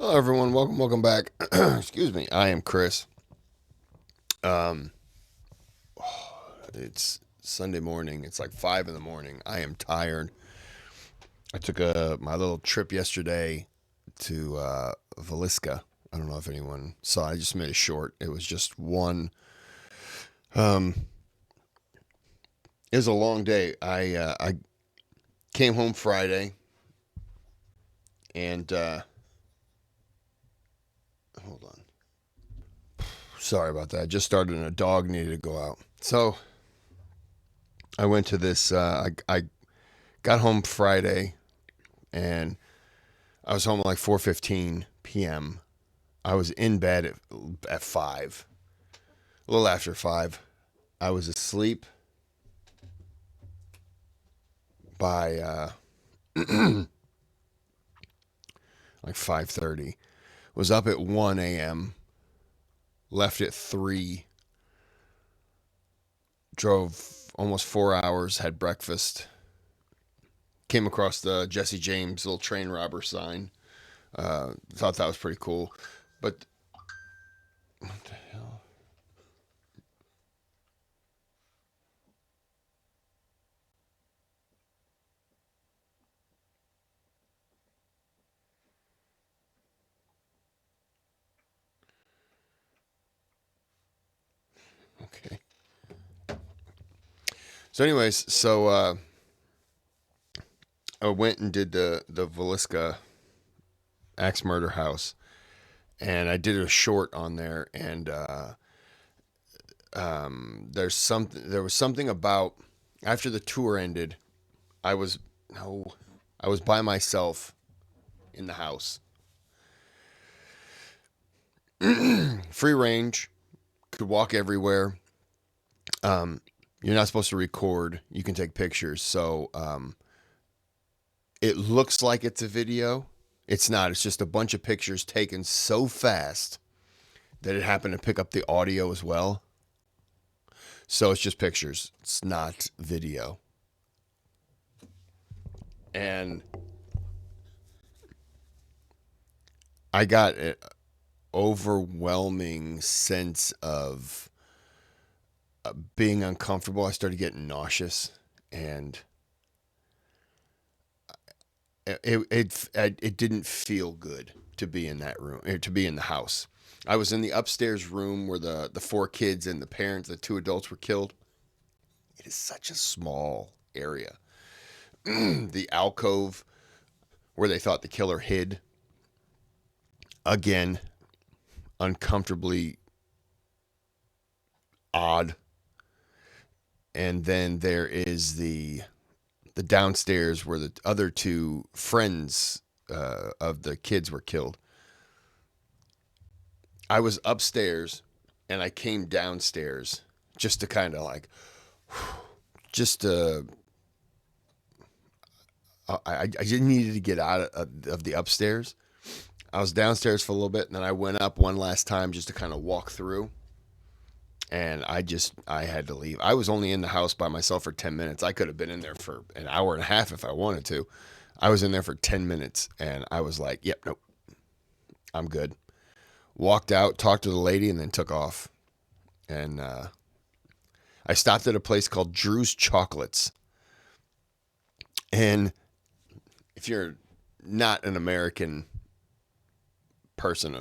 Hello, everyone. Welcome back. Excuse me. I am Kris. Um, it's Sunday morning. It's like 5 in the morning. I am tired. I took my little trip yesterday to Velisca. I don't know if anyone saw. I just made it short. It was just one. Um, it was a long day. I came home Friday and hold on. Sorry about that. I just started and a dog needed to go out. So I went to this. I got home Friday and I was home at like 4:15 p.m. I was in bed at 5, a little after 5. I was asleep by like 5:30. Was up at 1 a.m. Left at 3. Drove almost 4 hours. Had breakfast. Came across the Jesse James little train robber sign. Thought that was pretty cool. But what the hell? Okay. So, anyways, I went and did the Velisca axe murder house, and I did a short on there. And there was something about after the tour ended, I was no, I was by myself in the house, free range, could walk everywhere. Um, you're not supposed to record; you can take pictures. So it looks like it's a video. It's not. It's just a bunch of pictures taken so fast that it happened to pick up the audio as well. So it's just pictures. It's not video. And I got an overwhelming sense of being uncomfortable. I started getting nauseous, and it didn't feel good to be in that room, to be in the house. I was in the upstairs room where the four kids and the parents, the two adults, were killed. It is such a small area. The alcove where they thought the killer hid, again, uncomfortably odd. And then there is the downstairs where the other two friends of the kids were killed. I was upstairs and I came downstairs just to kind of like, just I just needed to get out of the upstairs. I was downstairs for a little bit and then I went up one last time just to kind of walk through. And I had to leave. I was only in the house by myself for 10 minutes. I could have been in there for an hour and a half if I wanted to. I was in there for 10 minutes and I was like, yep, nope, I'm good. Walked out, talked to the lady, and then took off. And I stopped at a place called Drew's Chocolates. And if you're not an American person,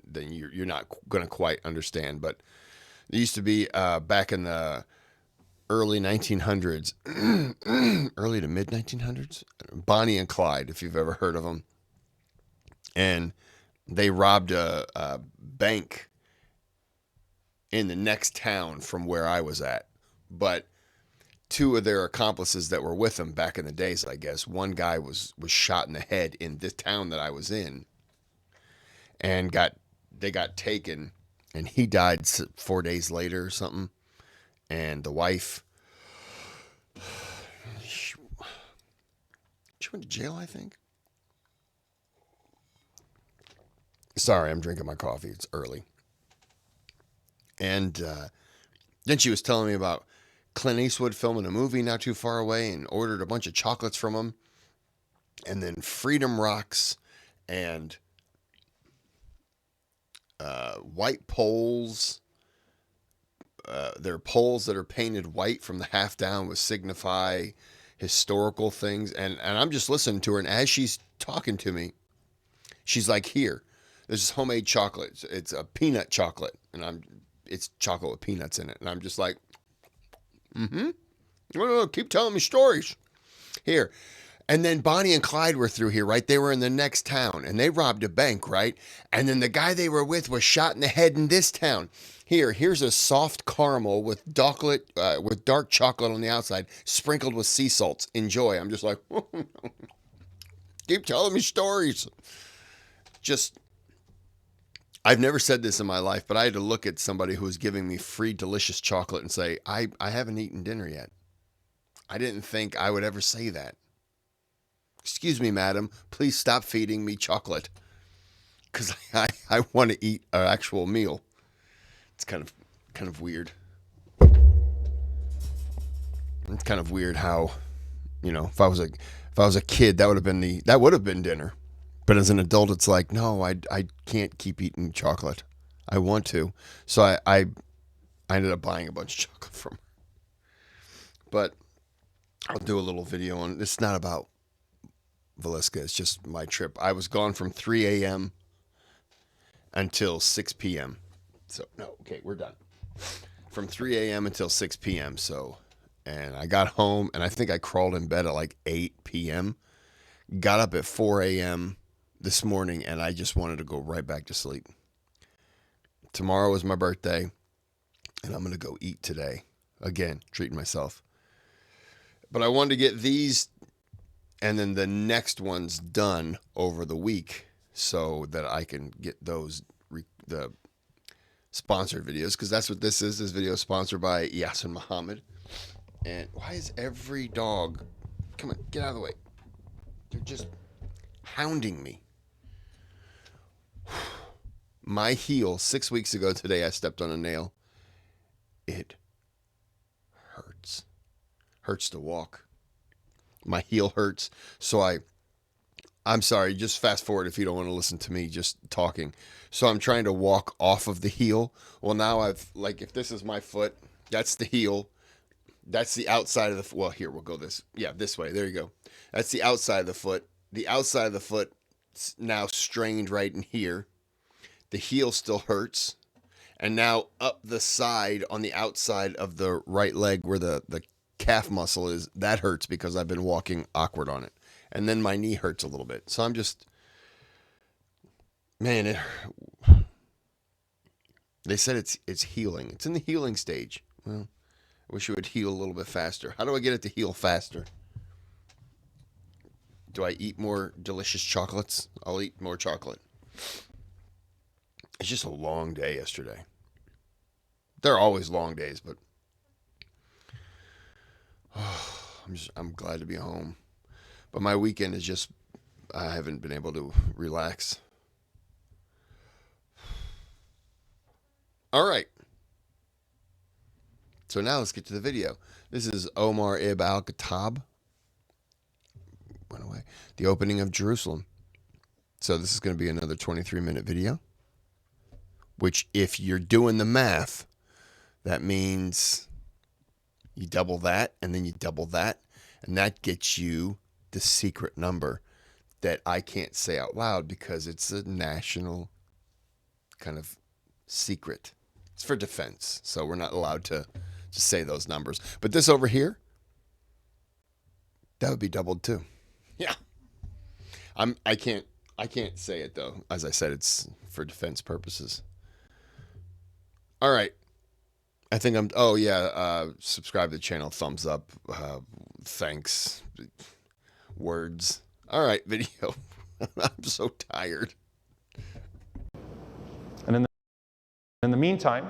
then you're not going to quite understand. But it used to be back in the early 1900s, early to mid 1900s, Bonnie and Clyde, if you've ever heard of them. And they robbed a bank in the next town from where I was at. But two of their accomplices that were with them back in the days, I guess, one guy was shot in the head in this town that I was in, and got taken, and he died 4 days later or something. And the wife, she went to jail, I think. Sorry, I'm drinking my coffee. It's early. And then she was telling me about Clint Eastwood filming a movie not too far away and ordered a bunch of chocolates from him. And then Freedom Rocks and white poles. There are poles that are painted white from the half down, which signify historical things. And I'm just listening to her, and as she's talking to me, she's like, "Here, this is homemade chocolate. It's a peanut chocolate, and it's chocolate with peanuts in it." And I'm just like, keep telling me stories. Here. And then Bonnie and Clyde were through here, right? They were in the next town, and they robbed a bank, right? And then the guy they were with was shot in the head in this town. Here's a soft caramel with dark chocolate on the outside, sprinkled with sea salts. Enjoy. I'm just like, keep telling me stories. I've never said this in my life, but I had to look at somebody who was giving me free, delicious chocolate and say, I haven't eaten dinner yet. I didn't think I would ever say that. Excuse me, madam, please stop feeding me chocolate, because I want to eat an actual meal. It's kind of weird. It's kind of weird how, if I was a kid, that would have been dinner. But as an adult, it's like, no, I can't keep eating chocolate. I want to. So I ended up buying a bunch of chocolate from her. But I'll do a little video on it. It's not about Villisca. It's just my trip. I was gone from 3 a.m. until 6 p.m. So, no, okay, we're done. From 3 a.m. until 6 p.m. So, and I got home, and I think I crawled in bed at like 8 p.m. Got up at 4 a.m. this morning, and I just wanted to go right back to sleep. Tomorrow is my birthday, and I'm going to go eat today. Again, treating myself. But I wanted to get these and then the next one's done over the week so that I can get those, the sponsored videos, because that's what this is. This video is sponsored by Yasin Muhammad. And why is every dog, come on, get out of the way. They're just hounding me. My heel, 6 weeks ago today, I stepped on a nail. It hurts. Hurts to walk. My heel hurts. So I'm sorry, just fast forward if you don't want to listen to me just talking. So I'm trying to walk off of the heel. Well, now if this is my foot, that's the heel. That's the outside of the foot. Well, here, we'll go this way. There you go. That's the outside of the foot. The outside of the foot now strained right in here. The heel still hurts. And now up the side on the outside of the right leg where the calf muscle is, that hurts because I've been walking awkward on it. And then my knee hurts a little bit. So I'm just, man, they said it's healing. It's in the healing stage. Well, I wish it would heal a little bit faster. How do I get it to heal faster? Do I eat more delicious chocolates? I'll eat more chocolate. It's just a long day yesterday. They're always long days, but I'm glad to be home. But my weekend is just, I haven't been able to relax. All right. So now let's get to the video. This is Omar ibn al-Khattab. Went away. The opening of Jerusalem. So this is going to be another 23-minute video. Which, if you're doing the math, that means you double that, and then you double that, and that gets you the secret number that I can't say out loud because it's a national kind of secret. It's for defense, so we're not allowed to say those numbers. But this over here, that would be doubled too. Yeah. I can't say it though. As I said, it's for defense purposes. All right. I think subscribe to the channel, thumbs up, thanks, words. All right, video. I'm so tired. And in the meantime,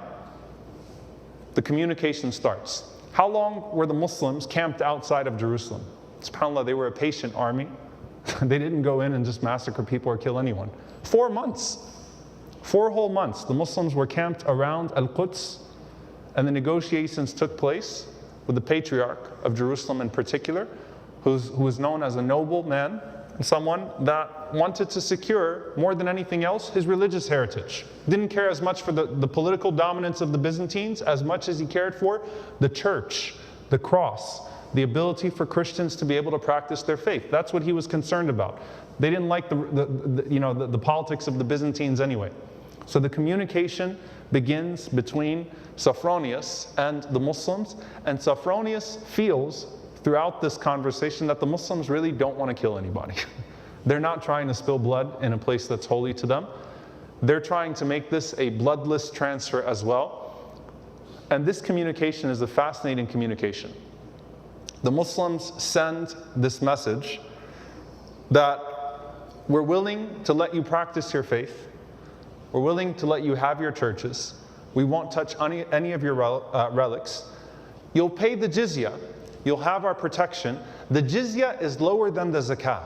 the communication starts. How long were the Muslims camped outside of Jerusalem? SubhanAllah, they were a patient army. They didn't go in and just massacre people or kill anyone. 4 months. 4 whole months. The Muslims were camped around Al-Quds, and the negotiations took place with the patriarch of Jerusalem in particular, who was known as a noble man, someone that wanted to secure, more than anything else, his religious heritage. Didn't care as much for the political dominance of the Byzantines as much as he cared for the church, the cross, the ability for Christians to be able to practice their faith. That's what he was concerned about. They didn't like the politics of the Byzantines anyway. So the communication begins between Sophronius and the Muslims, and Sophronius feels throughout this conversation that the Muslims really don't want to kill anybody. They're not trying to spill blood in a place that's holy to them. They're trying to make this a bloodless transfer as well. And this communication is a fascinating communication. The Muslims send this message that we're willing to let you practice your faith. We're willing to let you have your churches. We won't touch any of your relics. You'll pay the jizya. You'll have our protection. The jizya is lower than the zakah.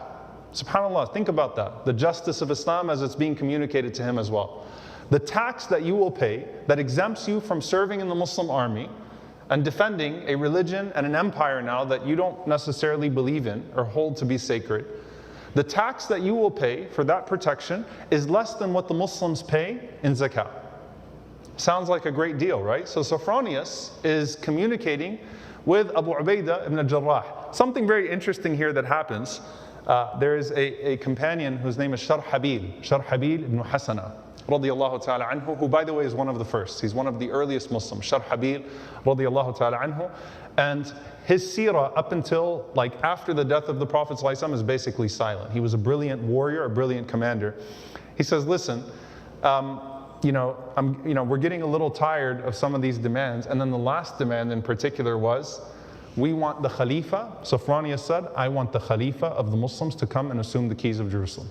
SubhanAllah, think about that. The justice of Islam as it's being communicated to him as well. The tax that you will pay that exempts you from serving in the Muslim army and defending a religion and an empire now that you don't necessarily believe in or hold to be sacred, the tax that you will pay for that protection is less than what the Muslims pay in zakah. Sounds like a great deal, right? So Sophronius is communicating with Abu Ubaidah ibn al-Jarrah. Something very interesting here that happens. There is a companion whose name is Sharhabil ibn Hasana, radiyallahu ta'ala anhu, who by the way is one of the first. He's one of the earliest Muslims, Sharhabil, radiyallahu ta'ala anhu. And his seerah up until like after the death of the Prophet ﷺ is basically silent. He was a brilliant warrior, a brilliant commander. He says, listen, we're getting a little tired of some of these demands. And then the last demand in particular was, we want the Khalifa. Sophronius said, I want the Khalifa of the Muslims to come and assume the keys of Jerusalem.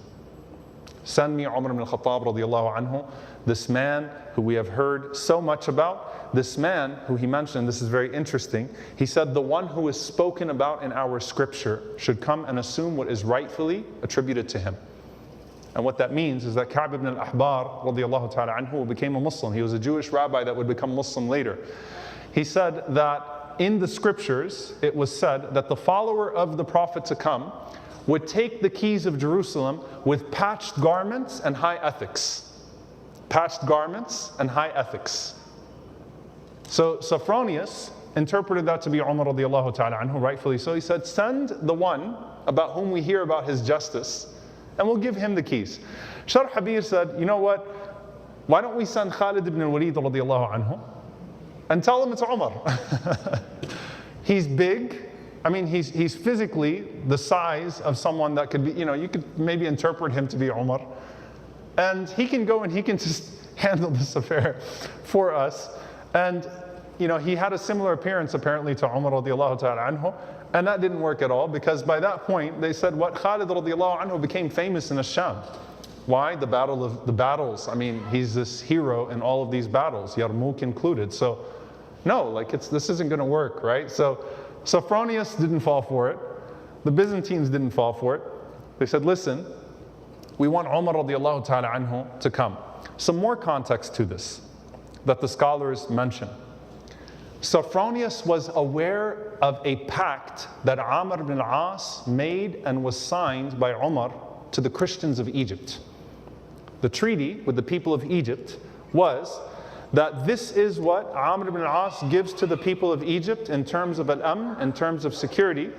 Send me Omar ibn Khattab radiallahu anhu, this man who we have heard so much about, this man who he mentioned, this is very interesting, he said the one who is spoken about in our scripture should come and assume what is rightfully attributed to him. And what that means is that Ka'b ibn al-Ahbar radiallahu ta'ala anhu became a Muslim. He was a Jewish rabbi that would become Muslim later. He said that in the scriptures it was said that the follower of the Prophet to come would take the keys of Jerusalem with patched garments and high ethics. Patched garments and high ethics. So Sophronius interpreted that to be Umar radiallahu ta'ala anhu, rightfully so. He said, send the one about whom we hear about his justice, and we'll give him the keys. Sharhabil said, you know what? Why don't we send Khalid ibn al-Walid radiallahu anhu and tell him it's Umar? He's big. I mean, he's physically the size of someone that could be, you could maybe interpret him to be Umar. And he can go and he can just handle this affair for us. And, he had a similar appearance apparently to Umar radiallahu ta'ala anhu. And that didn't work at all, because by that point they said what Khalid radiallahu anhu became famous in Ash-Sham. Why? The battles. I mean, he's this hero in all of these battles, Yarmouk included. So, no, this isn't going to work, right? So Sophronius didn't fall for it. The Byzantines didn't fall for it. They said, listen, we want Umar radiallahu ta'ala anhu to come. Some more context to this that the scholars mention. Sophronius was aware of a pact that Amr ibn al-As made and was signed by Umar to the Christians of Egypt. The treaty with the people of Egypt was that this is what Amr ibn al-As gives to the people of Egypt in terms of al-amn, in terms of security.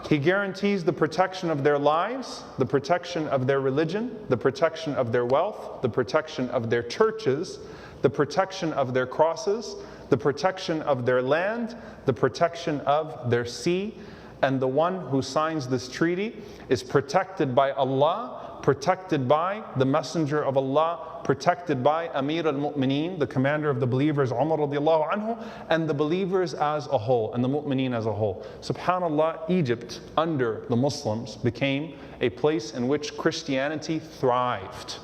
He guarantees the protection of their lives, the protection of their religion, the protection of their wealth, the protection of their churches, the protection of their crosses, the protection of their land, the protection of their sea. And the one who signs this treaty is protected by Allah, protected by the Messenger of Allah, protected by Amir al-Mu'mineen, the commander of the believers, Umar radiallahu anhu, and the believers as a whole, and the Mu'mineen as a whole. SubhanAllah, Egypt under the Muslims became a place in which Christianity thrived.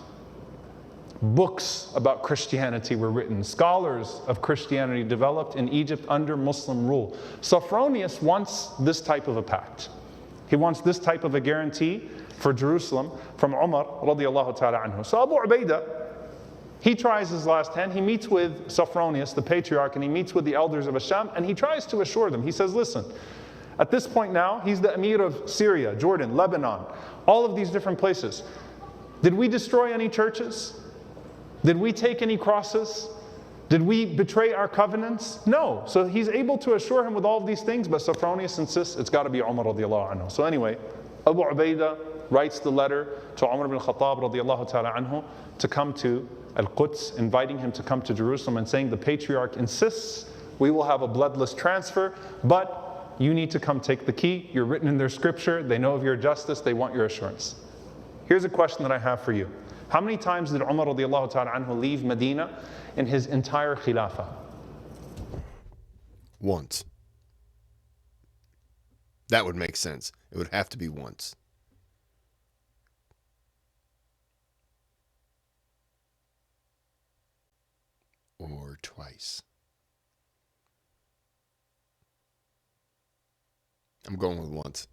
Books about Christianity were written. Scholars of Christianity developed in Egypt under Muslim rule. Sophronius wants this type of a pact. He wants this type of a guarantee for Jerusalem from Umar radiallahu ta'ala anhu. So Abu Ubaidah, he tries his last hand. He meets with Sophronius, the patriarch, and he meets with the elders of Ash-Sham, and he tries to assure them. He says, listen, At this point now, he's the Emir of Syria, Jordan, Lebanon, all of these different places. Did we destroy any churches? Did we take any crosses? Did we betray our covenants? No. So he's able to assure him with all of these things, but Sophronius insists it's got to be Umar radiallahu anhu. So anyway, Abu Ubaidah writes the letter to Umar ibn Khattab radiallahu ta'ala anhu to come to Al-Quds, inviting him to come to Jerusalem and saying the patriarch insists we will have a bloodless transfer, but you need to come take the key. You're written in their scripture. They know of your justice. They want your assurance. Here's a question that I have for you. How many times did Umar radiallahu ta'ala anhu leave Medina in his entire khilafah? Once. That would make sense. It would have to be once. Or twice. I'm going with once.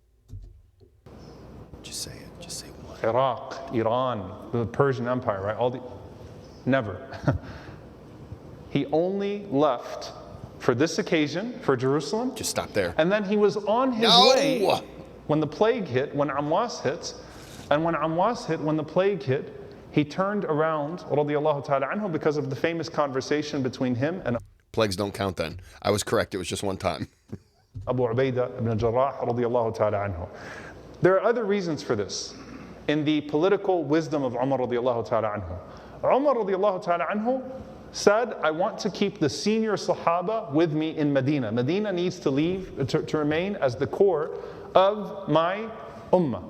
Just say it. Just say one. Iraq, Iran, the Persian Empire, right? Never. He only left for this occasion, for Jerusalem. Just stop there. And then he was on his way when the plague hit, when Amwas hit. And when Amwas hit, when the plague hit, he turned around, radiallahu ta'ala anhu, because of the famous conversation between him and Plagues don't count then. I was correct. It was just one time. Abu Ubaidah ibn Jarrah radiallahu ta'ala anhu. There are other reasons for this. In the political wisdom of Umar radiallahu ta'ala anhu. Umar radiallahu ta'ala anhu said, I want to keep the senior Sahaba with me in Medina. Medina needs to remain as the core of my ummah.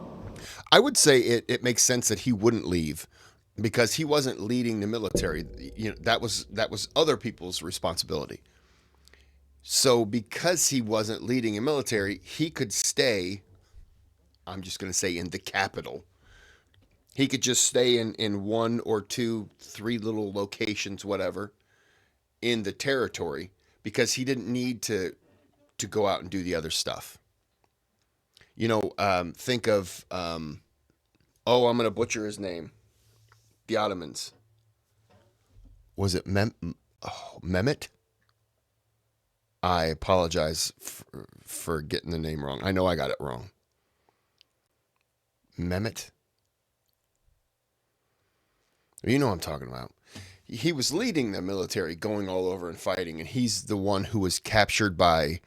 I would say it makes sense that he wouldn't leave because he wasn't leading the military. You know, that was other people's responsibility. So because he wasn't leading a military, he could stay, I'm just going to say in the capital. He could just stay in one or two, three little locations, whatever, in the territory because he didn't need to go out and do the other stuff. You know, think of, I'm going to butcher his name. The Ottomans. Was it Mehmet? I apologize for getting the name wrong. I know I got it wrong. Mehmet? You know what I'm talking about. He was leading the military, going all over and fighting, and he's the one who was captured by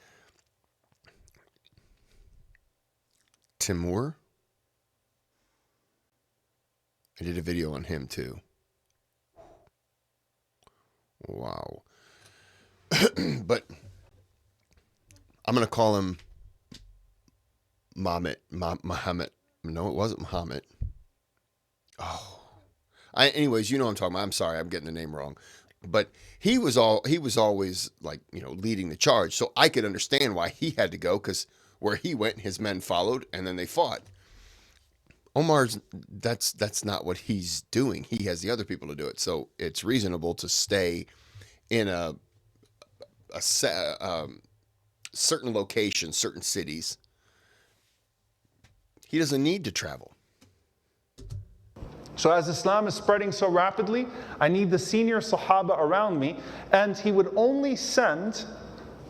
Timur. I did a video on him too. Wow. But I'm going to call him Muhammad. No, it wasn't Muhammad. Oh. Anyways, you know what I'm talking about. I'm sorry, I'm getting the name wrong. But he was always like, you know, leading the charge. So I could understand why he had to go, because where he went, his men followed and then they fought. Omar's, that's not what he's doing. He has the other people to do it. So it's reasonable to stay in a certain location, certain cities. He doesn't need to travel. So as Islam is spreading so rapidly, I need the senior Sahaba around me. And he would only send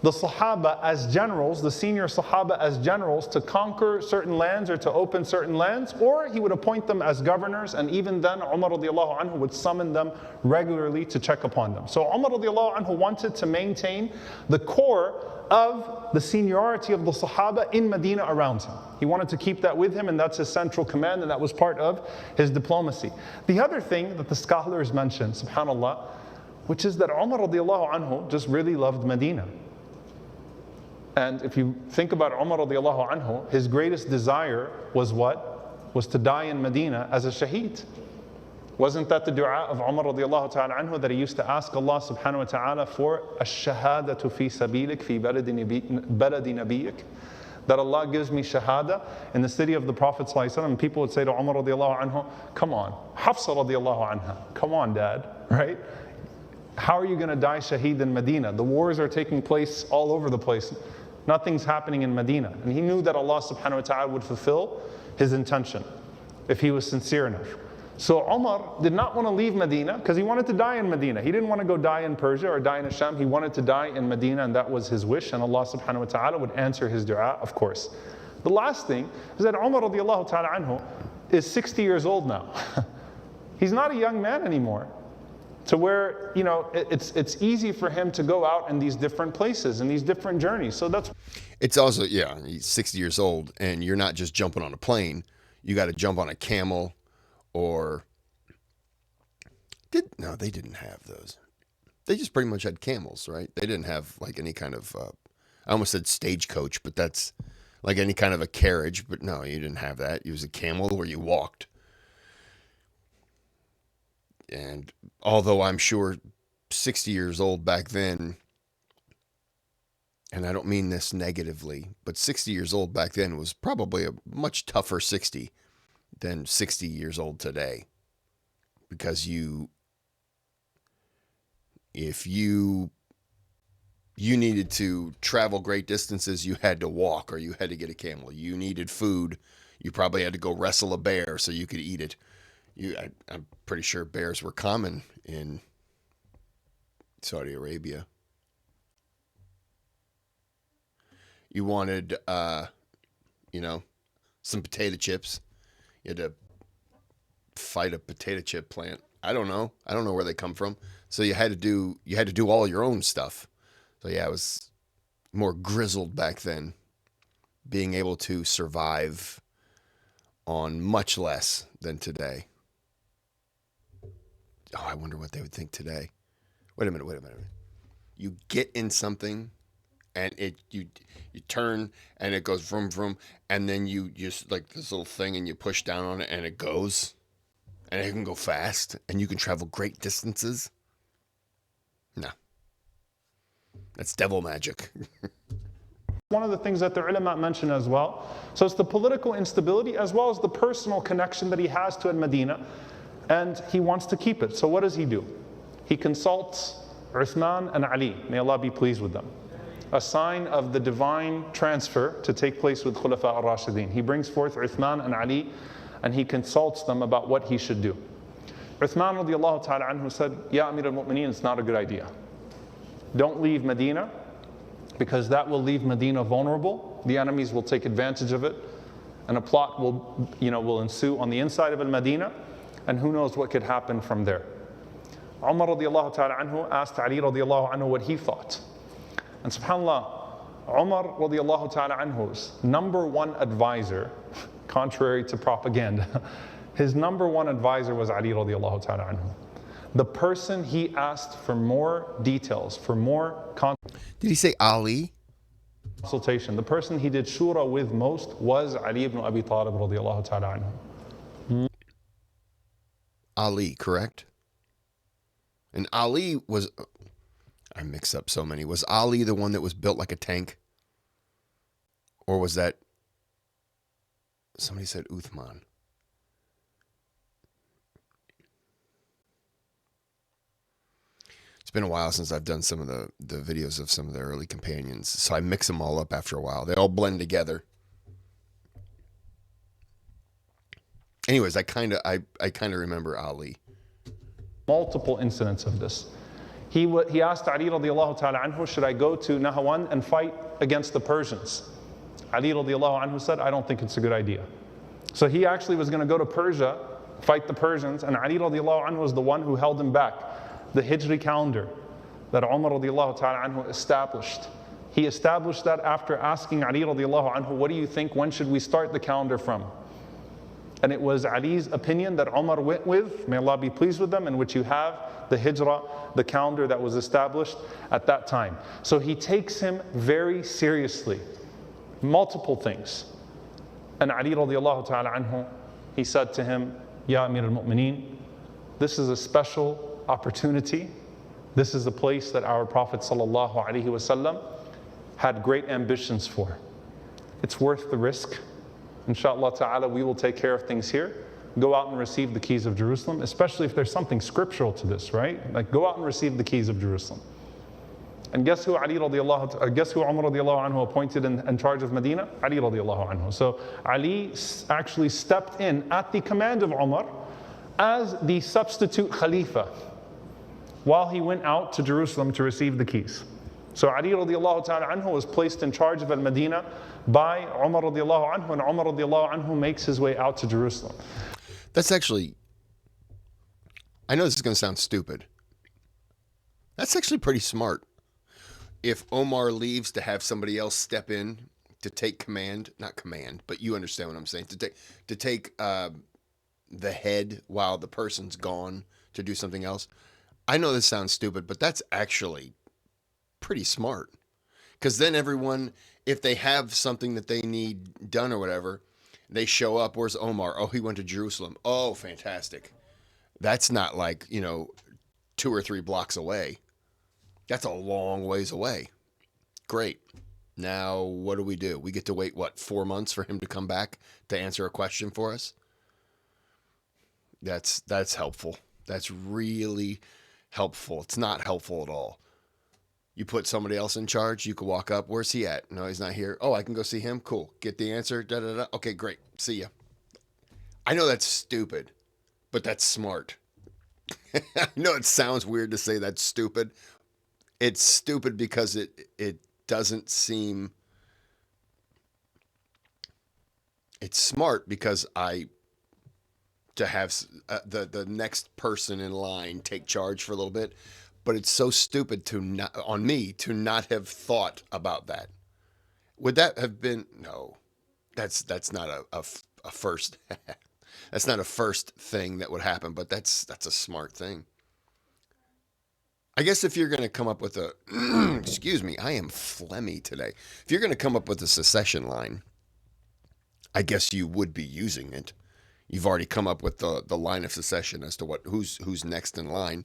the Sahaba as generals, the senior Sahaba as generals, to conquer certain lands or to open certain lands, or he would appoint them as governors, and even then Umar radiallahu anhu would summon them regularly to check upon them. So Umar radiallahu anhu wanted to maintain the core of the seniority of the Sahaba in Medina around him. He wanted to keep that with him, and that's his central command, and that was part of his diplomacy. The other thing that the scholars mention, subhanAllah, which is that Umar radiallahu anhu just really loved Medina. And if you think about Umar radiallahu anhu, his greatest desire was what? Was to die in Medina as a shaheed. Wasn't that the dua of Umar radiallahu ta'ala anhu that he used to ask Allah subhanahu wa ta'ala for ash-shahadatu fi sabilik fi baladi nabiyik? That Allah gives me shahada in the city of the Prophet sallallahu alaihi wasallam. And people would say to Umar radiallahu anhu, come on, Hafsa radiallahu anha, come on dad, right? How are you going to die shaheed in Medina? The wars are taking place all over the place. Nothing's happening in Medina. And he knew that Allah subhanahu wa ta'ala would fulfill his intention if he was sincere enough. So Omar did not want to leave Medina because he wanted to die in Medina. He didn't want to go die in Persia or die in Sham. He wanted to die in Medina, and that was his wish, and Allah subhanahu wa ta'ala would answer his dua, of course. The last thing is that Umar radiallahu ta'ala anhu is 60 years old now. He's not a young man anymore. To where, it's easy for him to go out in these different places and these different journeys. So that's... It's also, yeah, he's 60 years old, and you're not just jumping on a plane. You got to jump on a camel, or... No, they didn't have those. They just pretty much had camels, right? They didn't have like any kind of... I almost said stagecoach, but that's like any kind of a carriage. But no, you didn't have that. It was a camel where you walked. And although I'm sure 60 years old back then, and I don't mean this negatively, but 60 years old back then was probably a much tougher 60 than 60 years old today. Because if you needed to travel great distances, you had to walk or you had to get a camel. You needed food, you probably had to go wrestle a bear so you could eat it. I'm pretty sure bears were common in Saudi Arabia. You wanted, some potato chips. You had to fight a potato chip plant. I don't know where they come from. So you had to do all your own stuff. So yeah, it was more grizzled back then, being able to survive on much less than today. Oh, I wonder what they would think today. Wait a minute. You get in something, and you turn, and it goes vroom vroom, and then you just like this little thing, and you push down on it, and it goes, and it can go fast, and you can travel great distances. No, that's devil magic. One of the things that the ulama mention as well. So it's the political instability as well as the personal connection that he has to Medina. And he wants to keep it. So what does he do? He consults Uthman and Ali. May Allah be pleased with them. A sign of the divine transfer to take place with Khulafa al-Rashidin. He brings forth Uthman and Ali, and he consults them about what he should do. Uthman radiallahu ta'ala anhu said, Ya Amir al-Mu'mineen, it's not a good idea. Don't leave Medina, because that will leave Medina vulnerable. The enemies will take advantage of it, and a plot will ensue on the inside of Medina. And who knows what could happen from there. Umar radiallahu ta'ala anhu asked Ali radiallahu anhu what he thought. And subhanAllah, Umar radiallahu ta'ala anhu's number one advisor, contrary to propaganda, his number one advisor was Ali radiallahu ta'ala anhu. The person he asked for more details, for more Did he say Ali? Consultation. The person he did shura with most was Ali ibn Abi Talib radiallahu ta'ala anhu. Ali, correct? And Ali was, I mix up so many. Was Ali the one that was built like a tank? Or was that, somebody said Uthman. It's been a while since I've done some of the videos of some of the early companions. So I mix them all up after a while. They all blend together. Anyways, I kind of remember Ali. Multiple incidents of this. He asked Ali radiallahu ta'ala anhu, should I go to Nahawan and fight against the Persians? Ali radiallahu anhu said, I don't think it's a good idea. So he actually was going to go to Persia, fight the Persians, and Ali radiallahu anhu was the one who held him back. The Hijri calendar that Umar radiallahu ta'ala anhu established. He established that after asking Ali radiallahu anhu, what do you think, when should we start the calendar from? And it was Ali's opinion that Umar went with, may Allah be pleased with them, in which you have the hijrah, the calendar that was established at that time. So he takes him very seriously. Multiple things. And Ali radiallahu ta'ala anhu, he said to him, Ya Amir al-Mu'mineen, this is a special opportunity. This is a place that our Prophet sallallahu alaihi wasallam had great ambitions for. It's worth the risk. Inshallah ta'ala, we will take care of things here. Go out and receive the keys of Jerusalem, especially if there's something scriptural to this, right? Like, go out and receive the keys of Jerusalem. And guess who Umar radiallahu anhu appointed in charge of Medina? Ali radiallahu anhu. So Ali actually stepped in at the command of Umar as the substitute Khalifa while he went out to Jerusalem to receive the keys. So Ali radiallahu ta'ala anhu was placed in charge of Al-Madinah by Umar radiallahu anhu, and Umar radiallahu anhu makes his way out to Jerusalem. That's actually, I know this is going to sound stupid. That's actually pretty smart. If Omar leaves to have somebody else step in to take command, not command, but you understand what I'm saying, to take the head while the person's gone to do something else. I know this sounds stupid, but that's actually pretty smart. Because then everyone, if they have something that they need done or whatever, they show up. Where's Omar? Oh, he went to Jerusalem. Oh, fantastic. That's not like, 2 or 3 blocks away. That's a long ways away. Great. Now, what do? We get to wait, 4 months for him to come back to answer a question for us? That's helpful. That's really helpful. It's not helpful at all. You put somebody else in charge, you can walk up. Where's he at? No, he's not here. Oh, I can go see him? Cool. Get the answer. Da, da, da. Okay, great. See ya. I know that's stupid, but that's smart. I know it sounds weird to say that's stupid. It's stupid because it doesn't seem... It's smart because to have the next person in line take charge for a little bit, but it's so stupid to not have thought about that. Would that have been... No, that's not a first. That's not a first thing that would happen, but that's a smart thing. I guess if you're going to come up with a... excuse me, I am phlegmy today. If you're going to come up with a secession line, I guess you would be using it. You've already come up with the line of secession as to who's next in line.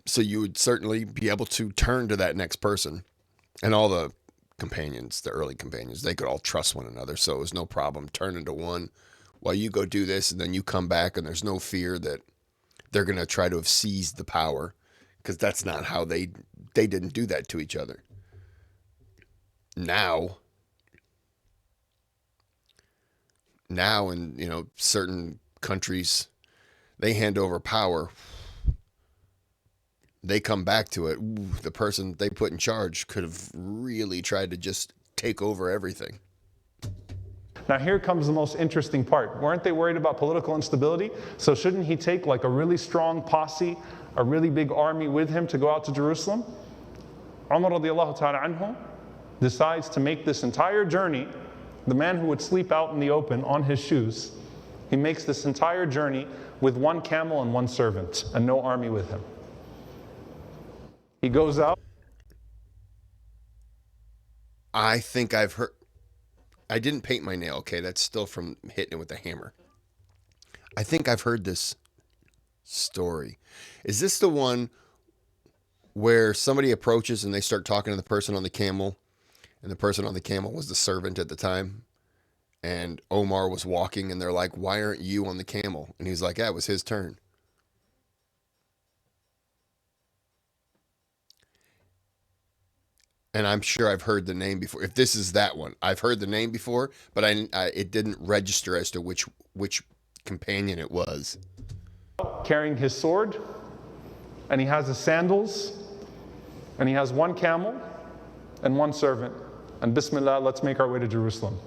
So you would certainly be able to turn to that next person. And all the companions, the early companions, they could all trust one another. So it was no problem turning to one while you go do this, and then you come back, and there's no fear that they're going to try to have seized the power, because that's not how they didn't do that to each other. Now in certain countries, they hand over power. They come back to it. Ooh, the person they put in charge could have really tried to just take over everything. Now here comes the most interesting part. Weren't they worried about political instability? So shouldn't he take like a really strong posse, a really big army with him to go out to Jerusalem? Umar radiallahu ta'ala anhu decides to make this entire journey. The man who would sleep out in the open on his shoes, he makes this entire journey with 1 camel and 1 servant and no army with him. He goes out. I think I've heard... I didn't paint my nail, okay? That's still from hitting it with a hammer. I think I've heard this story. Is this the one where somebody approaches and they start talking to the person on the camel, and the person on the camel was the servant at the time, and Omar was walking, and they're like, "Why aren't you on the camel?" And he's like, "Yeah, it was his turn." And I'm sure I've heard the name before. If this is that one, I've heard the name before, but it didn't register as to which companion it was. Carrying his sword, and he has his sandals, and he has 1 camel and 1 servant. And Bismillah, let's make our way to Jerusalem.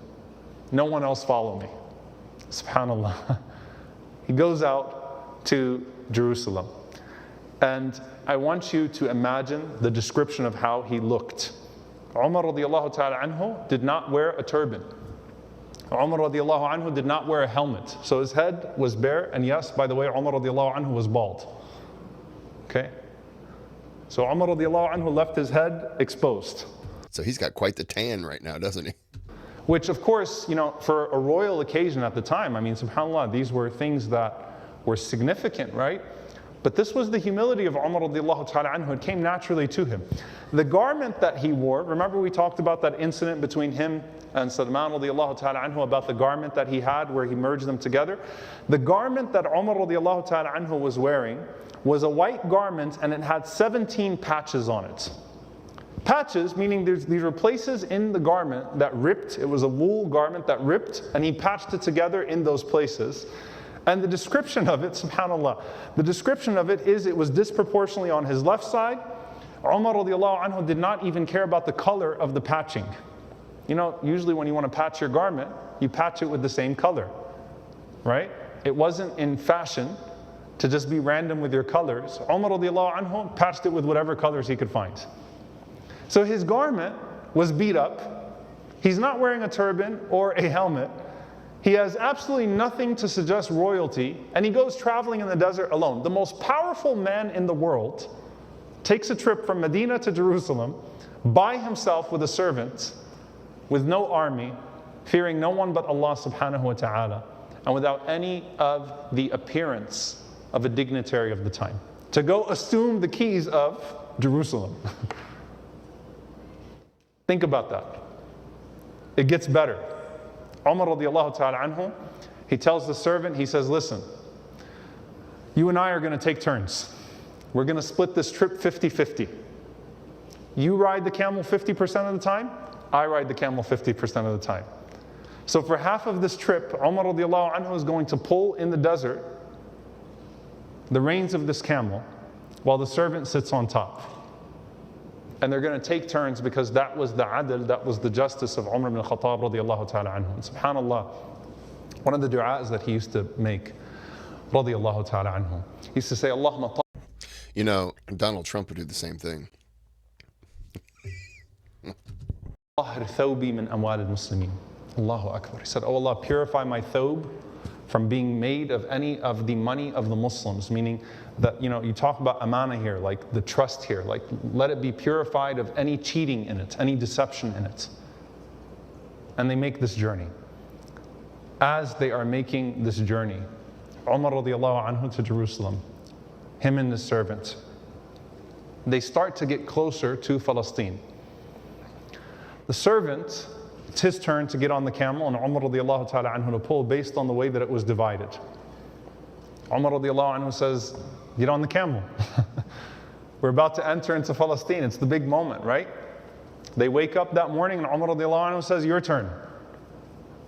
No one else follow me. SubhanAllah. He goes out to Jerusalem. And I want you to imagine the description of how he looked. Umar radiallahu ta'ala anhu did not wear a turban. Umar radiallahu anhu did not wear a helmet. So his head was bare, and yes, by the way, Umar radiallahu anhu was bald. Okay? So Umar radiallahu anhu left his head exposed. So he's got quite the tan right now, doesn't he? Which, of course, for a royal occasion at the time, I mean, subhanAllah, these were things that were significant, right? But this was the humility of Umar radiallahu ta'ala anhu. It came naturally to him. The garment that he wore, remember we talked about that incident between him and Salman radiallahu ta'ala anhu about the garment that he had where he merged them together. The garment that Umar radiallahu ta'ala anhu was wearing was a white garment, and it had 17 patches on it. Patches, meaning these were places in the garment that ripped. It was a wool garment that ripped, and he patched it together in those places. And the description of it, subhanAllah, the description of it is it was disproportionately on his left side. Umar radiallahu anhu did not even care about the color of the patching. You know, usually when you want to patch your garment, you patch it with the same color, right? It wasn't in fashion to just be random with your colors. Umar radiallahu anhu patched it with whatever colors he could find. So his garment was beat up. He's not wearing a turban or a helmet. He has absolutely nothing to suggest royalty, and he goes traveling in the desert alone. The most powerful man in the world takes a trip from Medina to Jerusalem by himself with a servant, with no army, fearing no one but Allah subhanahu wa ta'ala, and without any of the appearance of a dignitary of the time, to go assume the keys of Jerusalem. Think about that. It gets better. Umar radiallahu ta'ala anhu, he tells the servant, he says, listen, you and I are going to take turns. We're going to split this trip 50-50. You ride the camel 50% of the time, I ride the camel 50% of the time. So for half of this trip, Umar radiallahu anhu is going to pull in the desert the reins of this camel while the servant sits on top. And they're going to take turns because that was the adl, that was the justice of Umar ibn Khattab radiallahu ta'ala anhu. And subhanAllah, one of the du'as that he used to make, radiallahu ta'ala anhu, he used to say, Allahumma. You know, Donald Trump would do the same thing. Thawbi min amwal al-Muslimin. Allahu Akbar. He said, oh Allah, purify my thawb from being made of any of the money of the Muslims, meaning that, you know, you talk about amana here, like the trust here, like let it be purified of any cheating in it, any deception in it. And they make this journey. As they are making this journey, Umar radiallahu anhu to Jerusalem, him and his servant, they start to get closer to Palestine. The servant, it's his turn to get on the camel, and Umar radiallahu ta'ala anhu to pull based on the way that it was divided. Umar radiallahu anhu says, get on the camel. We're about to enter into Palestine. It's the big moment, right? They wake up that morning and Umar radiallahu anhu says, your turn.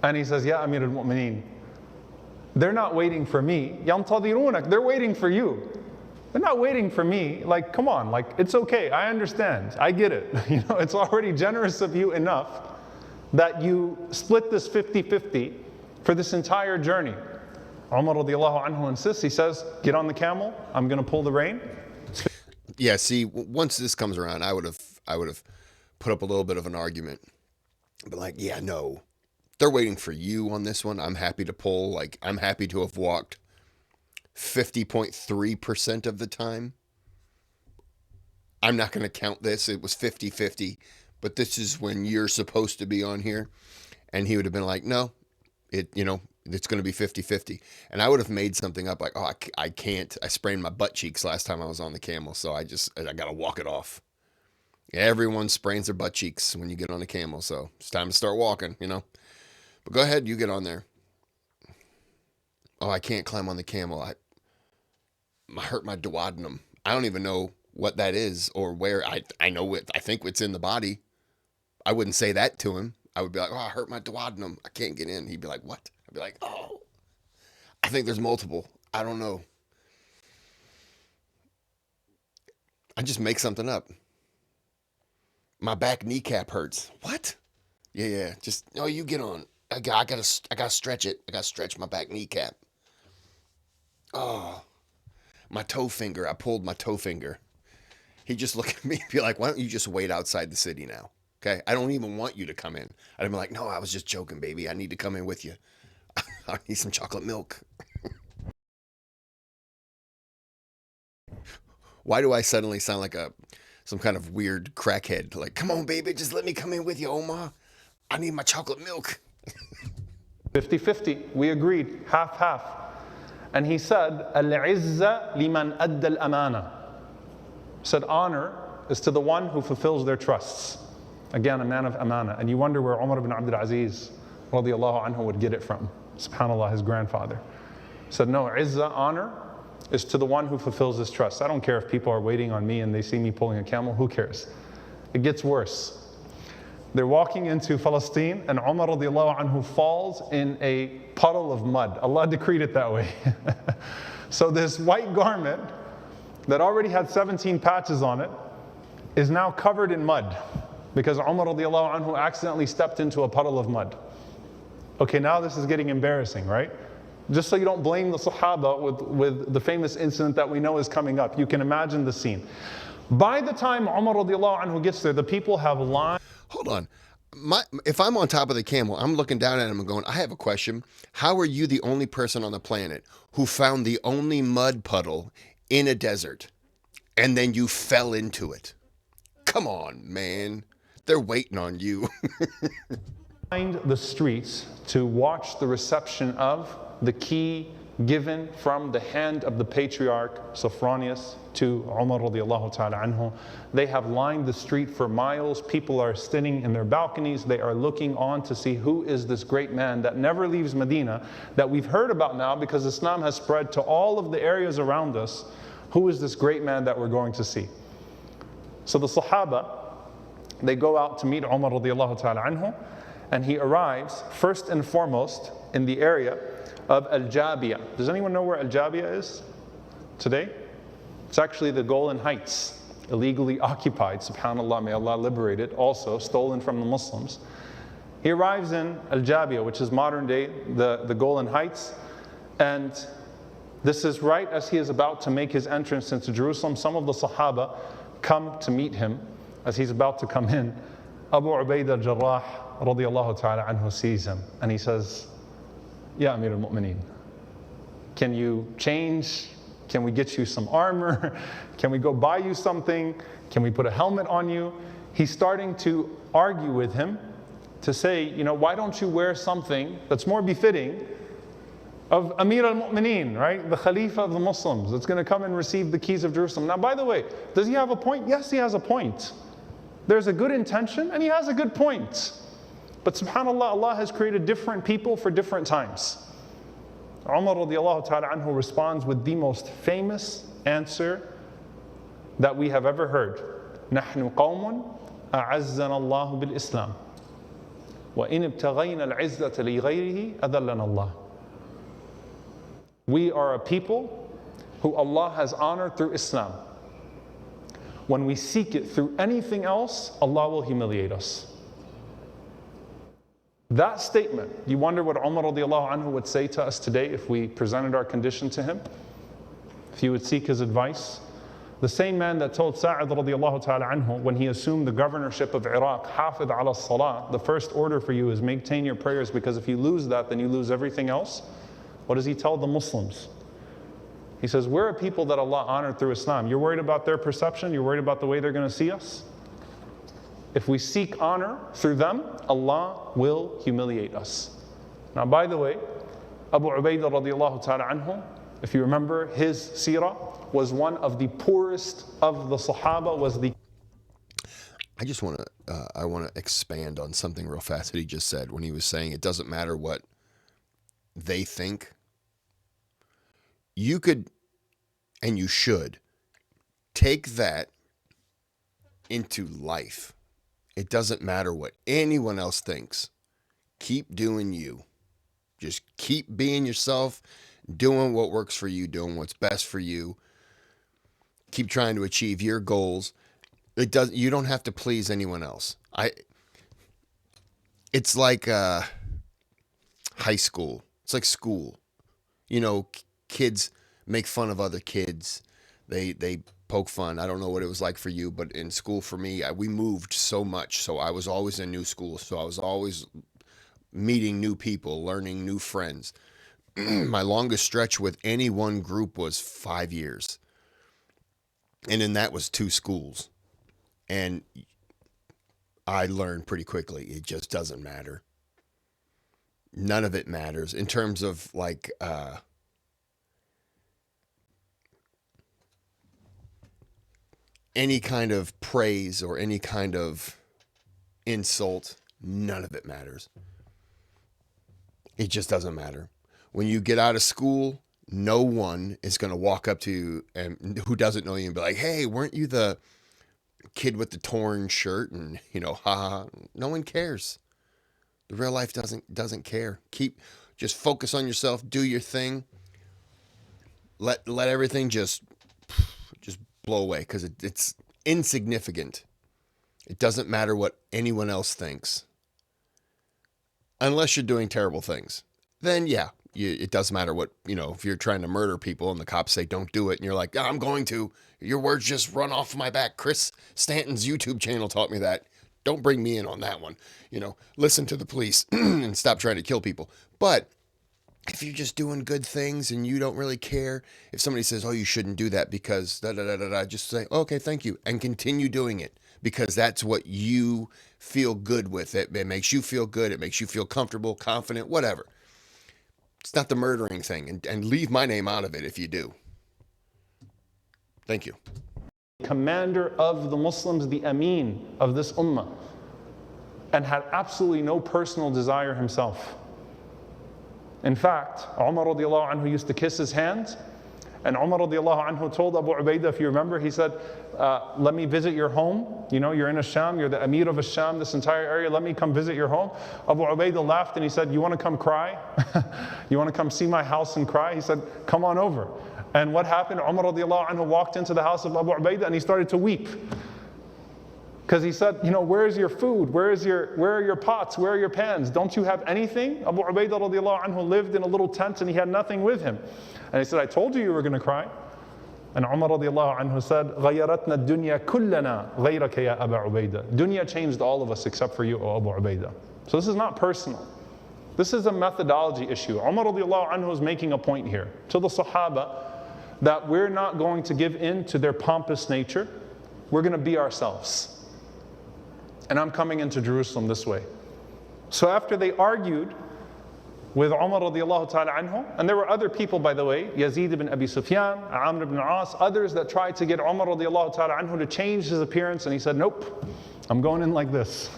And he says, Ya Amir al-Mu'mineen, they're not waiting for me. Yantadirunak, they're waiting for you. They're not waiting for me. Like, come on, like, it's okay. I understand. I get it. You know, it's already generous of you enough that you split this 50-50 for this entire journey. Umar radiallahu anhu insists, he says, get on the camel, I'm going to pull the rein. Yeah, see, once this comes around, I would have put up a little bit of an argument. But like, yeah, no. They're waiting for you on this one. I'm happy to pull. Like, I'm happy to have walked 50.3% of the time. I'm not going to count this. It was 50-50. But this is when you're supposed to be on here. And he would have been like, no, it's going to be 50-50. And I would have made something up like, oh, I can't. I sprained my butt cheeks last time I was on the camel, so I got to walk it off. Yeah, everyone sprains their butt cheeks when you get on a camel, so it's time to start walking, you know. But go ahead, you get on there. Oh, I can't climb on the camel. I hurt my duodenum. I don't even know what that is or where. I know it. I think it's in the body. I wouldn't say that to him. I would be like, oh, I hurt my duodenum. I can't get in. He'd be like, what? I'd be like, oh, I think there's multiple. I don't know. I just make something up. My back kneecap hurts. What? Yeah. Just, oh, you get on. I gotta stretch it. I gotta stretch my back kneecap. Oh, my toe finger. I pulled my toe finger. He'd just look at me and be like, why don't you just wait outside the city now? Okay, I don't even want you to come in. I'd be like, no, I was just joking, baby. I need to come in with you. I need some chocolate milk. Why do I suddenly sound like some kind of weird crackhead? Like, come on, baby, just let me come in with you, Omar. I need my chocolate milk. 50-50, we agreed, half. And he said, Al-izza liman adda al-amana. Said, honor is to the one who fulfills their trusts. Again, a man of amana. And you wonder where Umar ibn Abdul Aziz radiallahu anhu would get it from. SubhanAllah, his grandfather. Said, no, izzah, honor, is to the one who fulfills his trust. I don't care if people are waiting on me and they see me pulling a camel. Who cares? It gets worse. They're walking into Palestine, and Umar radiallahu anhu falls in a puddle of mud. Allah decreed it that way. So this white garment that already had 17 patches on it is now covered in mud because Umar radiallahu anhu accidentally stepped into a puddle of mud. Okay, now this is getting embarrassing, right? Just so you don't blame the Sahaba with the famous incident that we know is coming up. You can imagine the scene. By the time Umar radiallahu anhu gets there, the people have lined. Hold on. If I'm on top of the camel, I'm looking down at him and going, I have a question. How are you the only person on the planet who found the only mud puddle in a desert and then you fell into it? Come on, man. They're waiting on you. The streets to watch the reception of the key given from the hand of the patriarch Sophronius to Umar radiallahu ta'ala anhu. They have lined the street for miles. People are sitting in their balconies. They are looking on to see who is this great man that never leaves Medina, that we've heard about now because Islam has spread to all of the areas around us. Who is this great man that we're going to see? So the Sahaba, they go out to meet Umar radiallahu ta'ala anhu, and he arrives first and foremost in the area of Al-Jabiya. Does anyone know where Al-Jabiya is today? It's actually the Golan Heights, illegally occupied, subhanAllah, may Allah liberate it, also stolen from the Muslims. He arrives in Al-Jabiya, which is modern day, the Golan Heights, and this is right as he is about to make his entrance into Jerusalem. Some of the Sahaba come to meet him as he's about to come in. Abu Ubaidah al-Jarrah radiallahu ta'ala anhu sees him and he says, Ya Amir al-Mu'mineen, can you change? Can we get you some armor? Can we go buy you something? Can we put a helmet on you? He's starting to argue with him to say, why don't you wear something that's more befitting of Amir al-Mu'mineen, right? The Khalifa of the Muslims that's going to come and receive the keys of Jerusalem. Now, by the way, does he have a point? Yes, he has a point. There's a good intention and he has a good point. But subhanAllah, Allah has created different people for different times. Umar radiallahu ta'ala anhu responds with the most famous answer that we have ever heard. نَحْنُ قَوْمٌ أَعَزَّنَا اللَّهُ بِالْإِسْلَامِ وَإِنِ ابْتَغَيْنَا الْعِزَّةَ لِغَيْرِهِ أَذَلَّنَا اللَّهُ. We are a people who Allah has honored through Islam. When we seek it through anything else, Allah will humiliate us. That statement, you wonder what Umar radiallahu anhu would say to us today if we presented our condition to him? If he would seek his advice? The same man that told Sa'id radiallahu ta'ala anhu when he assumed the governorship of Iraq, Hafidh ala salah, the first order for you is maintain your prayers because if you lose that, then you lose everything else. What does he tell the Muslims? He says, we're a people that Allah honored through Islam. You're worried about their perception? You're worried about the way they're going to see us? If we seek honor through them, Allah will humiliate us. Now, by the way, Abu Ubaidah radiallahu ta'ala anhu, if you remember, his seerah was one of the poorest of the Sahaba, I want to expand on something real fast that he just said when he was saying it doesn't matter what they think. You could, and you should, take that into life. It doesn't matter what anyone else thinks. Keep doing you. Just keep being yourself, doing what works for you, doing what's best for you. Keep trying to achieve your goals. You don't have to please anyone else. It's like high school. It's like school. Kids make fun of other kids. They poke fun. I don't know what it was like for you, but in school for me, we moved so much. So I was always in new schools. So I was always meeting new people, learning new friends. My longest stretch with any one group was 5 years. And then that was 2 schools. And I learned pretty quickly. It just doesn't matter. None of it matters in terms of like, any kind of praise or any kind of insult, none of it matters. It just doesn't matter. When you get out of school, no one is going to walk up to you and who doesn't know you and be like, hey, weren't you the kid with the torn shirt and, haha. No one cares. The real life doesn't care. Just focus on yourself, do your thing. Let everything just blow away, because it's insignificant. It doesn't matter what anyone else thinks. Unless you're doing terrible things. Then yeah, it does matter what, if you're trying to murder people and the cops say don't do it and you're like, I'm going to. Your words just run off my back. Chris Stanton's YouTube channel taught me that. Don't bring me in on that one. Listen to the police and stop trying to kill people. But if you're just doing good things and you don't really care, if somebody says, oh, you shouldn't do that because da da da da da, just say, okay, thank you, and continue doing it, because that's what you feel good with. It makes you feel good. It makes you feel comfortable, confident, whatever. It's not the murdering thing, and leave my name out of it if you do. Thank you. Commander of the Muslims, the Ameen of this ummah, and had absolutely no personal desire himself. In fact, Umar radiallahu anhu used to kiss his hands, and Umar radiallahu anhu told Abu Ubaidah, if you remember, he said, let me visit your home. You're in Asham, you're the Amir of Asham, this entire area, let me come visit your home. Abu Ubaidah laughed and he said, you want to come cry? You want to come see my house and cry? He said, come on over. And what happened? Umar radiallahu anhu walked into the house of Abu Ubaidah and he started to weep. Because he said, where's your food? Where are your pots? Where are your pans? Don't you have anything? Abu Ubaidah radiallahu anhu lived in a little tent and he had nothing with him. And he said, I told you were going to cry. And Umar radiallahu anhu said, غَيَّرَتْنَا الدُّنْيَا كُلَّنَا غَيْرَكَ يَا أَبَا عُبَيْدَةَ. Dunya changed all of us except for you, O Abu Ubaidah. So this is not personal. This is a methodology issue. Umar radiallahu anhu is making a point here to the Sahaba that we're not going to give in to their pompous nature. We're going to be ourselves. And I'm coming into Jerusalem this way. So after they argued with Umar radiallahu ta'ala anhu, and there were other people, by the way, Yazid ibn Abi Sufyan, Amr ibn As, others that tried to get Umar radiallahu ta'ala anhu to change his appearance, and he said, nope, I'm going in like this.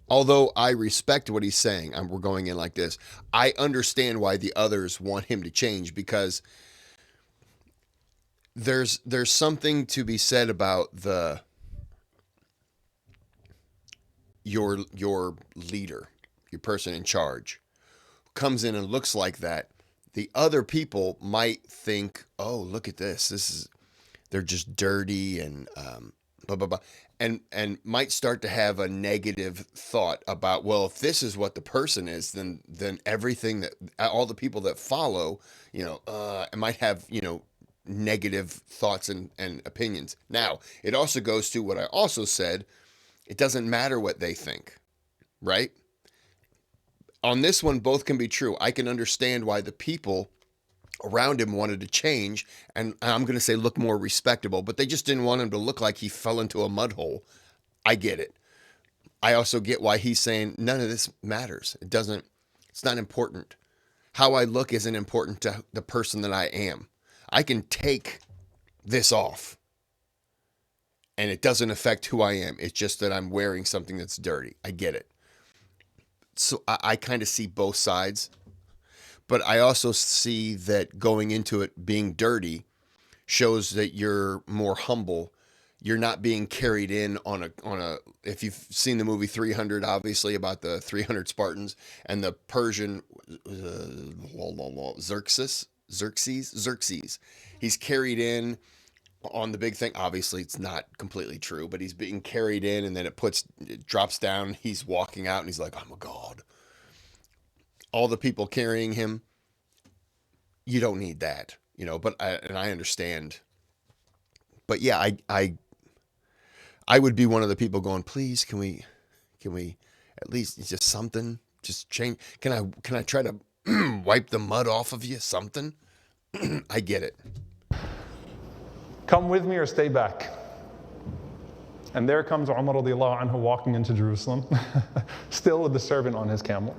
Although I respect what he's saying, we're going in like this, I understand why the others want him to change, because there's something to be said about your leader, your person in charge, comes in and looks like that. The other people might think, oh, look at this. They're just dirty and blah blah blah, and might start to have a negative thought about, well, if this is what the person is, then everything that all the people that follow, might have negative thoughts and opinions. Now, it also goes to what I also said. It doesn't matter what they think, right? On this one, both can be true. I can understand why the people around him wanted to change, and I'm going to say look more respectable, but they just didn't want him to look like he fell into a mud hole. I get it. I also get why he's saying none of this matters. It's not important. How I look isn't important to the person that I am. I can take this off, and it doesn't affect who I am. It's just that I'm wearing something that's dirty. I get it. So I kind of see both sides, but I also see that going into it being dirty shows that you're more humble. You're not being carried in on a, if you've seen the movie 300, obviously, about the 300 Spartans and the Persian Xerxes. He's carried in on the big thing. Obviously, it's not completely true, but he's being carried in, and then it drops down. He's walking out, and he's like, I'm a god. All the people carrying him, you don't need that, but I understand. But yeah, I would be one of the people going, please, can we at least just something, just change. Can I try to wipe the mud off of you? Something. I get it. Come with me or stay back. And there comes Umar radiallahu anhu walking into Jerusalem, still with the servant on his camel,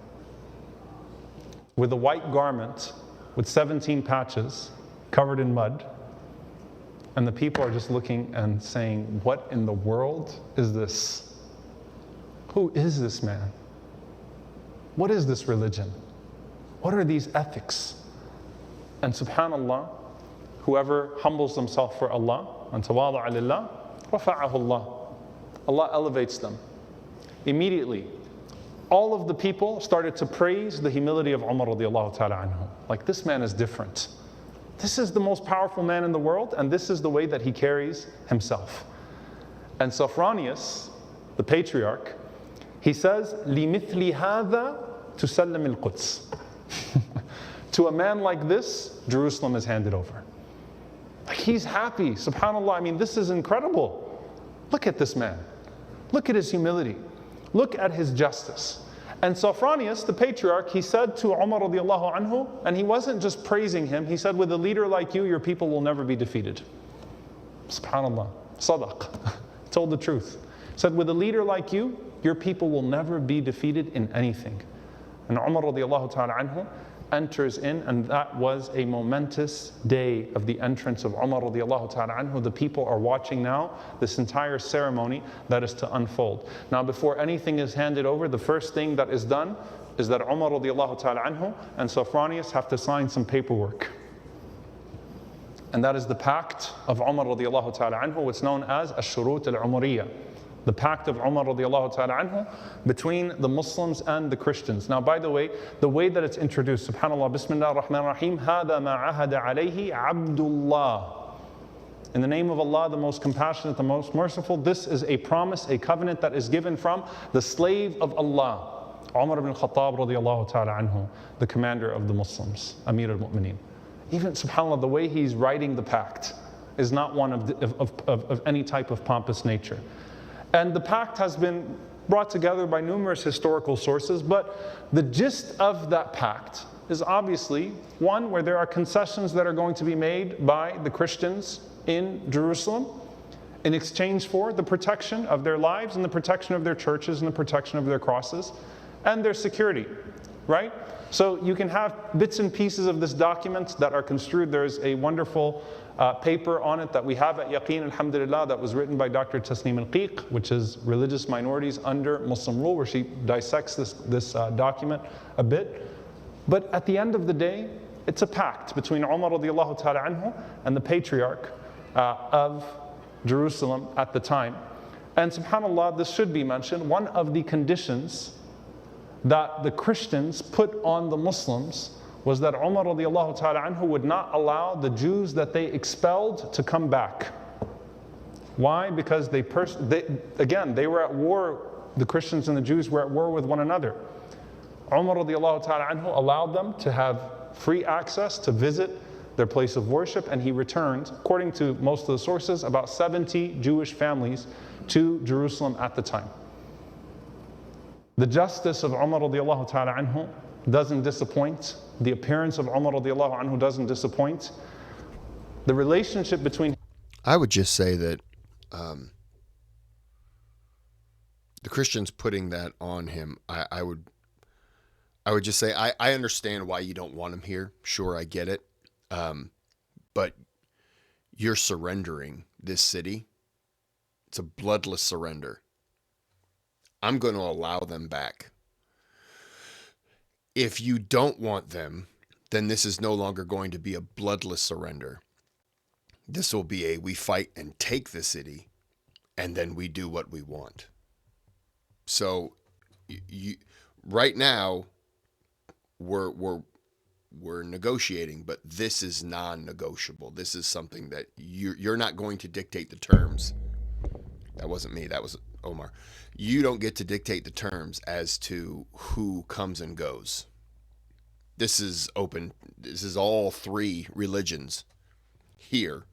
with a white garment with 17 patches covered in mud. And the people are just looking and saying, what in the world is this? Who is this man? What is this religion? What are these ethics? And subhanallah, whoever humbles themselves for Allah and tawada'a lillah, rafa'ahu Allah. Allah elevates them. Immediately, all of the people started to praise the humility of Umar radiallahu ta'ala anhu. Like, this man is different. This is the most powerful man in the world, and this is the way that he carries himself. And Sophronius, the patriarch, he says, لِمِثْلِ هَذَا تُسَلَّمِ الْقُدْسِ. To a man like this, Jerusalem is handed over. Like, he's happy, subhanAllah. I mean, this is incredible. Look at this man. Look at his humility. Look at his justice. And Sophronius, the patriarch, he said to Umar radiallahu anhu, and he wasn't just praising him, he said, with a leader like you, your people will never be defeated. SubhanAllah. Sadaq. Told the truth. He said, with a leader like you, your people will never be defeated in anything. And Umar radiallahu ta'ala anhu enters in, and that was a momentous day of the entrance of Umar radiallahu ta'ala anhu. The people are watching now this entire ceremony that is to unfold. Now, before anything is handed over, the first thing that is done is that Umar radiallahu ta'ala anhu and Sophronius have to sign some paperwork. And that is the pact of Umar radiallahu ta'ala anhu, what's known as Ash-Shurut al-Umariyah. The pact of Umar radiallahu ta'ala anhu between the Muslims and the Christians. Now, by the way that it's introduced, subhanAllah, Bismillah ar-Rahman ar-Rahim, هَذَا مَا عَهَدَ عَلَيْهِ عَبْدُ اللَّهِ. In the name of Allah, the most compassionate, the most merciful, this is a promise, a covenant that is given from the slave of Allah, Omar ibn Khattab radiallahu ta'ala anhu, the commander of the Muslims, Amir al-Mu'mineen. Even, subhanAllah, the way he's writing the pact is not one of any type of pompous nature. And the pact has been brought together by numerous historical sources, but the gist of that pact is obviously one where there are concessions that are going to be made by the Christians in Jerusalem in exchange for the protection of their lives and the protection of their churches and the protection of their crosses and their security, right? So you can have bits and pieces of this document that are construed. There's a wonderful paper on it that we have at Yaqeen, alhamdulillah, that was written by Dr. Tasneem Al-Qiq, which is Religious Minorities Under Muslim Rule, where she dissects this document a bit. But at the end of the day, it's a pact between Umar radiallahu ta'ala anhu and the patriarch of Jerusalem at the time. And subhanAllah, this should be mentioned, one of the conditions that the Christians put on the Muslims was that Umar radiallahu ta'ala anhu would not allow the Jews that they expelled to come back. Why? Because they were at war, the Christians and the Jews were at war with one another. Umar radiallahu ta'ala anhu allowed them to have free access to visit their place of worship, and he returned, according to most of the sources, about 70 Jewish families to Jerusalem at the time. The justice of Umar radiallahu ta'ala anhu doesn't disappoint. The appearance of Umar radiallahu anhu doesn't disappoint. The relationship between... I would just say that the Christians putting that on him, I would just say, I understand why you don't want him here. Sure, I get it. But you're surrendering this city. It's a bloodless surrender. I'm going to allow them back. If you don't want them, then this is no longer going to be a bloodless surrender. This will be we fight and take the city, and then we do what we want. So, right now, we're negotiating, but this is non-negotiable. This is something that you're not going to dictate the terms. That wasn't me. That was Omar. You don't get to dictate the terms as to who comes and goes. This is open. This is all three religions here,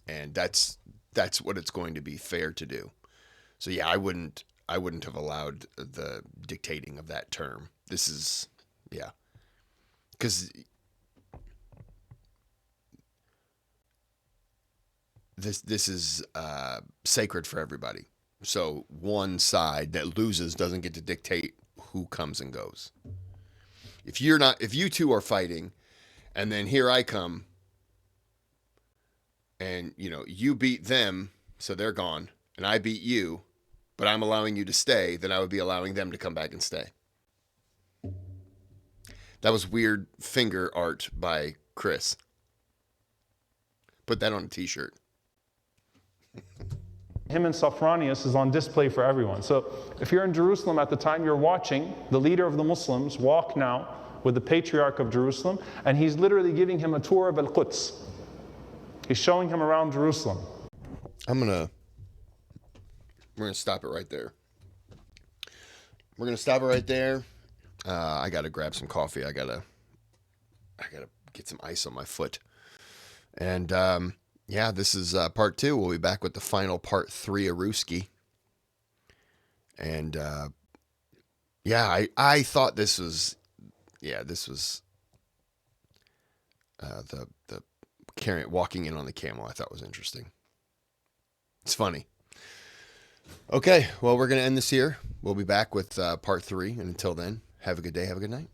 and that's what it's going to be fair to do. So yeah, I wouldn't have allowed the dictating of that term. This is because this is sacred for everybody. So one side that loses doesn't get to dictate who comes and goes. If you two are fighting, and then here I come, and you beat them, so they're gone, and I beat you, but I'm allowing you to stay, then I would be allowing them to come back and stay. That was weird finger art by Kris. Put that on a t-shirt. him and Sophronius is on display for everyone. So if you're in Jerusalem at the time, you're watching the leader of the Muslims walk now with the patriarch of Jerusalem, and he's literally giving him a tour of Al-Quds. He's showing him around Jerusalem. We're gonna stop it right there. We're gonna stop it right there. I gotta grab some coffee. I gotta get some ice on my foot. And yeah, this is part 2. We'll be back with the final part 3 of Ruski. And yeah, I thought this was the walking in on the camel. I thought was interesting. It's funny. Okay, well, we're gonna end this here. We'll be back with part 3, and until then, have a good day, have a good night.